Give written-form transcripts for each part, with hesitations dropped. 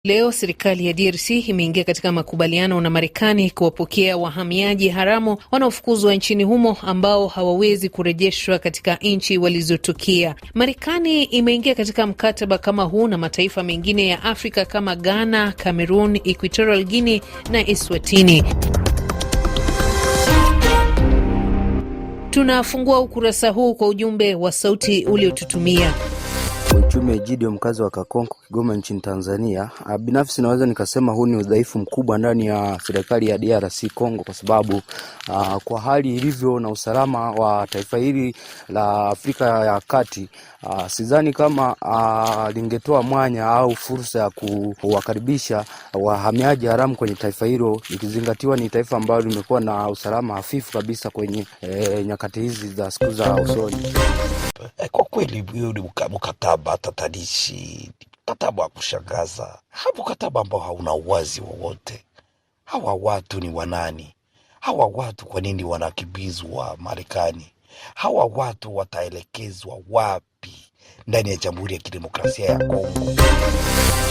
Leo serikali ya DRC imeingia katika makubaliano na Marekani kuwapokea wahamiaji haramu wanaofukuzwa nchini humo ambao hawawezi kurejeshwa katika nchi walizotokea. Marekani imeingia katika mkataba kama huu na mataifa mengine ya Afrika kama Ghana, Cameroon, Equatorial Guinea na Eswatini. Tunafungua ukurasa huu kwa ujumbe wa sauti uliotutumia. Uchumi Egidio, mkazi wa Kakonko, Kigoma nchini Tanzania. Binafsi naweza nikasema huu ni udhaifu mkubwa ndani ya serikali ya DRC Congo, kwa sababu kwa hali ilivyo na usalama wa taifa hili la Afrika ya Kati, sidhani kama lingetoa mwanya au fursa ya kuwakaribisha wahamiaji haramu kwenye taifa hilo, ikizingatiwa ni taifa ambalo limekuwa na usalama hafifu kabisa kwenye nyakati hizi za siku za usoni. Kwa kweli hiyo ni mkataba tatanishi, mkataba wa kushangaza, mkataba ambao hauna uwazi wowote. Hawa watu ni wanani? Hawa watu kwa nini wanakimbizwa Marekani? Hawa watu wataelekezwa wapi ndani ya Jamhuri ya Kidemokrasia ya Kongo?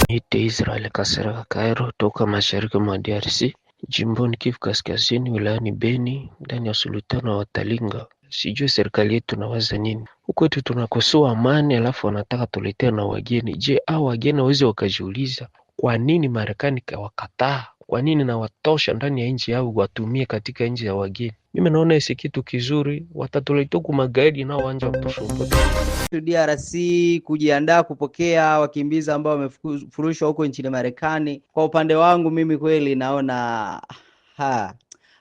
Niite Israel Kasera Kairo toka mashariki mwa DRC, jimboni Kivu Kaskazini, wilayani Beni, ndani ya sultano wa Talinga. Sijui serikali yetu nawaza nini. Huko tu tunakosoa amani, alafu wanataka tuletea na wageni. Je, hao wageni waweze wakajiuliza kwa nini Marekani kawakataa? Kwa nini na watosha ndani ya nchi yao watumie katika nchi ya wageni? Mimi naona hisi kitu kizuri, watatuletea kwa magaidi na wanja kutusumbua. DRC kujiandaa kupokea wakimbizi ambao wamefurushwa huko nchini Marekani. Kwa upande wangu mimi kweli naona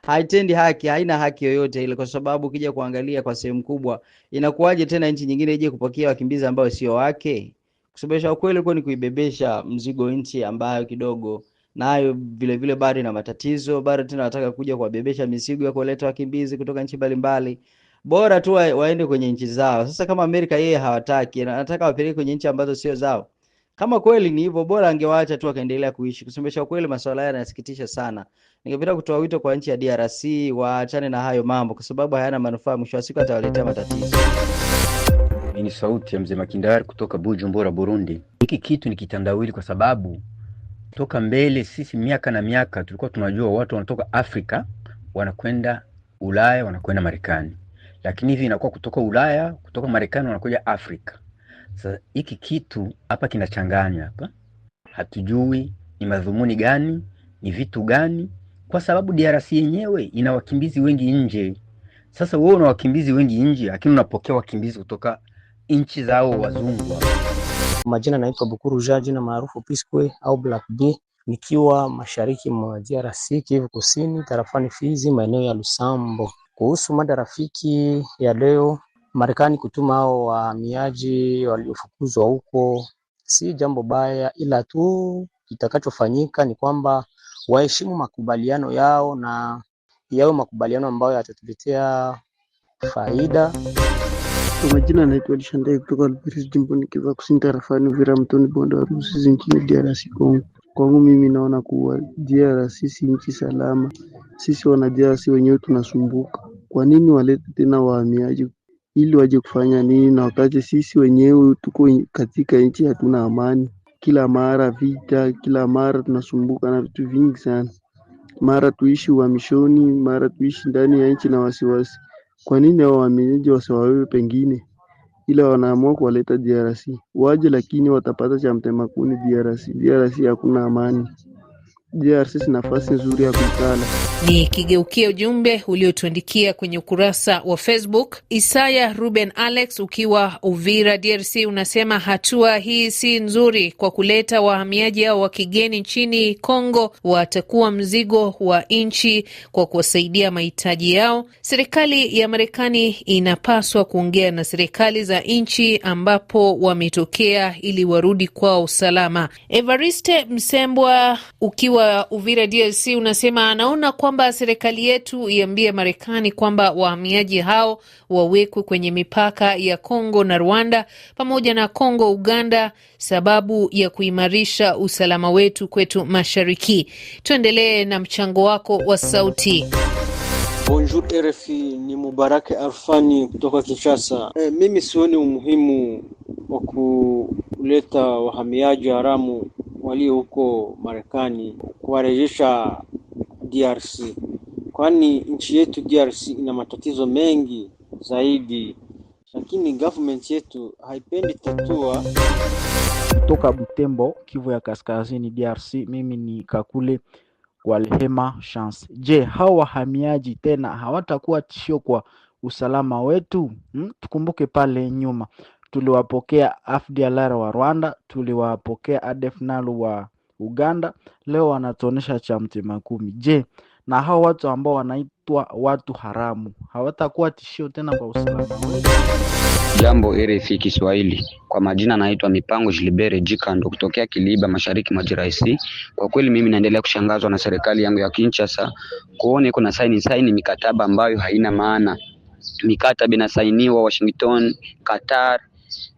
haitendi haki, haina haki yoyote ile, kwa sababu ukija kuangalia kwa sehemu kubwa inakuwaje tena nchi nyingine ije kupokea wakimbizi ambao sio wake? Kusubesha ukweli kwa ni kuibebesha mzigo nchi ambayo kidogo nayo vile vile bado ina matatizo, bado tena wanataka kuja kuwabebesha mizigo ya kuleta wakimbizi kutoka nchi mbalimbali. Bora tu waende kwenye nchi zao. Sasa kama Amerika yeye hawataki, anataka wapeleke kwenye nchi ambazo sio zao. Kama kweli ni hivyo, bora angewaacha tu akaendelea kuishi. Kusembesha ukweli masuala haya yanasikitisha sana. Ningependa kutoa wito kwa nchi ya DRC waachane na hayo mambo, kwa sababu hayana manufaa, mwisho wa siku atawaletea matatizo. Ni sauti ya Mzee Makindari kutoka Bujumbura, Burundi. Hiki kitu ni kitandawili, kwa sababu toka mbele sisi miaka na miaka tulikuwa tunajua watu wanatoka Afrika wanakwenda Ulaya, wanakwenda Marekani. Lakini hivi inakuwa kutoka Ulaya, kutoka Marekani wanakuja Afrika. Sasa hiki kitu hapa kinachanganya hapa. Hatujui ni madhumuni gani, ni vitu gani, kwa sababu DRC yenyewe ina wakimbizi wengi nje. Sasa wewe una wakimbizi wengi nje, lakini unapokea wakimbizi kutoka nchi zao wazungu. Majina naitwa Bukuru Jaji na maarufu Pisque au Black B, nikiwa mashariki mwa DRC, Kivu Kusini, tarafani Fizi, maeneo ya Lusambo. Kuhusu mada rafiki ya leo, Marekani kutuma hao wahamiaji waliofukuzwa huko si jambo baya, ila tu kitakachofanyika ni kwamba waheshimu makubaliano yao na yao makubaliano ambayo yatatuletea faida. Kwa majina naitwa Lishandai kutoka Lubirizi, jimboni Kivu Kusini, tarafani Uvira, mtoni bonde wa Rusizi, nchini DRC Congo. Kwangu mimi naona kuwa DRC si nchi salama. Sisi wana DRC wenyewe tunasumbuka. Kwa nini walete tena wahamiaji? Ili waje kufanya nini, na wakati sisi wenyewe tuko katika nchi hatuna amani? Kila mara vita, kila mara tunasumbuka na vitu vingi sana. Mara tuishi uhamishoni, mara tuishi ndani ya nchi na wasiwasi. Kwa nini hao wahamiaji wasiwawewe pengine? Ila wanaamua kuwaleta DRC. Waje, lakini watapata cha mtema kuni DRC. DRC hakuna amani. DRC si nafasi nzuri ya kukala. Ni kigeukia ujumbe uliotuandikia kwenye ukurasa wa Facebook. Isaya Ruben Alex ukiwa Uvira DRC unasema hatua hii si nzuri kwa kuleta wahamiaji hao wa kigeni nchini Kongo, watakuwa mzigo wa nchi kwa kuwasaidia mahitaji yao. Serikali ya Marekani inapaswa kuongea na serikali za nchi ambapo wametokea ili warudi kwao salama. Evariste Msembwa ukiwa Uvira DRC unasema anaona kwamba serikali yetu iambie Marekani kwamba wahamiaji hao wawekwe kwenye mipaka ya Kongo na Rwanda pamoja na Kongo Uganda, sababu ya kuimarisha usalama wetu kwetu mashariki. Tuendelee na mchango wako wa sauti. Bonjour RFI, ni Mubarake Arfani kutoka Kinshasa. Mimi sioni umuhimu wa kuleta wahamiaji haramu walio huko Marekani kuwarejesha DRC, kwani nchi yetu DRC ina matatizo mengi zaidi, lakini government yetu haipendi tatua. Kutoka Butembo, Kivu ya Kaskazini, DRC, mimi ni Kakule Walhema Chance. Je, hao wahamiaji tena hawatakuwa tishio kwa usalama wetu? Tukumbuke pale nyuma tuliwapokea FDLR wa Rwanda, tuliwapokea ADF NALU wa Uganda, leo wanatuonesha cha Mtema 10. Je, na hao watu ambao wanaitwa watu haramu hawatakuwa tishio tena kwa usalama wetu? Jambo RFI Kiswahili. Kwa majina naitwa Mipango Gilbert Jikando kutokea Kiliba, mashariki mwa DRC. Kwa kweli mimi naendelea kushangazwa na serikali yangu ya Kinshasa kuona iko na saini mikataba ambayo haina maana. Mikataba inasainiwa Washington, Qatar,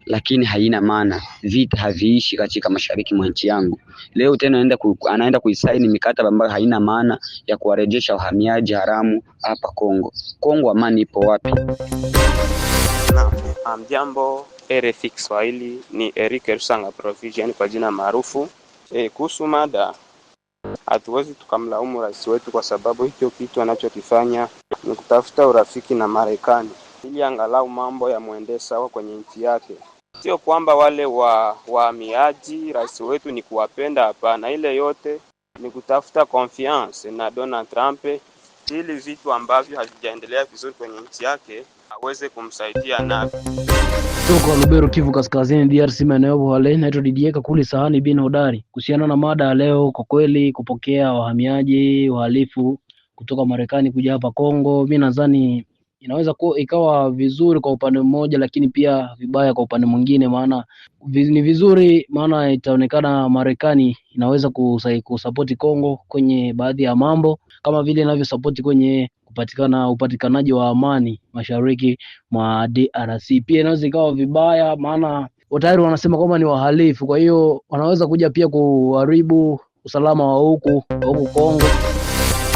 lakini haina maana. Vita haviishi katika mashariki mwa nchi yangu. Leo tena anaenda kuisaini mikataba ambayo haina maana ya kuwarejesha wahamiaji haramu hapa Kongo. Kongo amani ipo wapi? Jambo RFI Kiswahili, ni Eric Rusanga Provision kwa jina maarufu. Kuhusu mada, hatuwezi tukamlaumu rais wetu kwa sababu hicho kitu anachokifanya ni kutafuta urafiki na Marekani ili angalau mambo ya muende sawa kwenye nchi yake. Sio kwamba wale wahamiaji rais wetu ni kuwapenda, hapana. Ile yote ni kutafuta confiance na Donald Trump ili vitu ambavyo havijaendelea vizuri kwenye nchi yake aweze kumsaidia na. Toka Lubero, Kivu Kaskazini, DRC, maeneo wale naitwa Didier Kakuli Sahani bin Hodari. Kuhusiana na mada leo, kwa kweli kupokea wahamiaji wahalifu kutoka Marekani kuja hapa Kongo, mimi nadhani inaweza ikawa vizuri kwa upande mmoja, lakini pia vibaya kwa upande mwingine. Maana ni vizuri, maana itaonekana Marekani inaweza kusupport Kongo kwenye baadhi ya mambo kama vile inavyosupport kwenye upatikanaji wa amani mashariki mwa DRC. Pia inaweza ikawa vibaya, maana tayari wanasema kwamba ni wahalifu, kwa hiyo wanaweza kuja pia kuharibu usalama wa huku Kongo.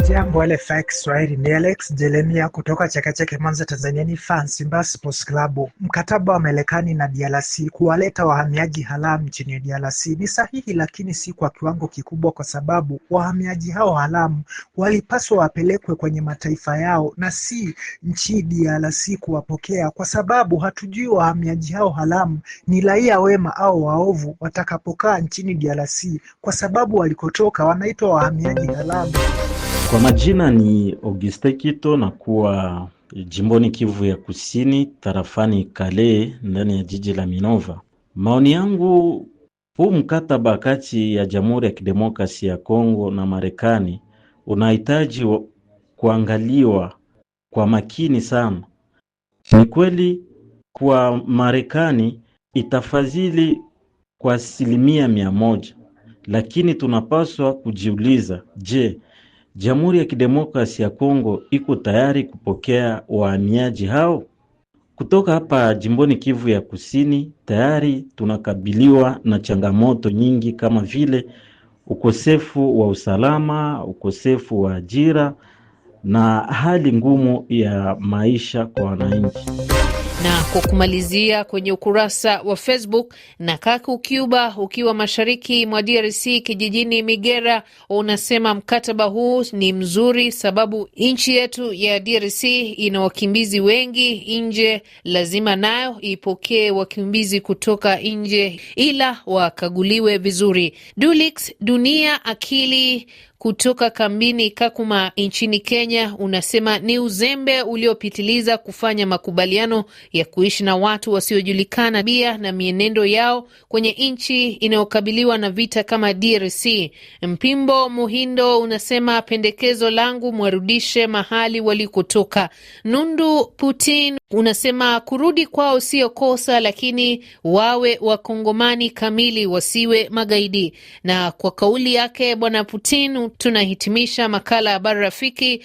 Jambo RFI Kiswahili, ni Alex Jeremia kutoka Chakechake, Mwanza, Tanzania. Ni fans Simba Sports Club. Mkataba wa Marekani na DRC kuwaleta wahamiaji haramu nchini DRC ni sahihi, lakini si kwa kiwango kikubwa, kwa sababu wahamiaji hao haramu walipaswa wapelekwe kwenye mataifa yao na si nchi DRC kuwapokea, kwa sababu hatujui wahamiaji hao haramu ni raia wema au waovu watakapokaa nchini DRC, kwa sababu walikotoka wanaitwa wahamiaji haramu. Kwa majina ni Auguste Kito na kuwa jimboni Kivu ya Kusini, tarafani Kale, ndani ya jiji la Minova. Maoni yangu, huu mkataba kati ya Jamhuri ya Kidemokrasia ya Kongo na Marekani unahitaji kuangaliwa kwa makini sana. Ni kweli kwa Marekani itafadhili kwa 100%, lakini tunapaswa kujiuliza, je, Jamhuri ya Kidemokrasia ya Kongo iko tayari kupokea wahamiaji hao? Kutoka hapa jimboni Kivu ya Kusini, tayari tunakabiliwa na changamoto nyingi kama vile ukosefu wa usalama, ukosefu wa ajira na hali ngumu ya maisha kwa wananchi. Na kwa kumalizia, kwenye ukurasa wa Facebook, na Kaku Cuba ukiwa mashariki mwa DRC kijijini Migera, unasema mkataba huu ni mzuri sababu nchi yetu ya DRC ina wakimbizi wengi nje, lazima nayo ipokee wakimbizi kutoka nje, ila wakaguliwe vizuri. Dulix Dunia Akili kutoka kambini Kakuma nchini Kenya unasema ni uzembe uliopitiliza kufanya makubaliano ya kuishi na watu wasiojulikana bia na mienendo yao kwenye nchi inayokabiliwa na vita kama DRC. Mpimbo Muhindo unasema pendekezo langu mwarudishe mahali walikotoka. Nundu Putin unasema kurudi kwao sio kosa, lakini wawe wakongomani kamili, wasiwe magaidi. Na kwa kauli yake Bwana Putin tunahitimisha makala ya Habari Rafiki.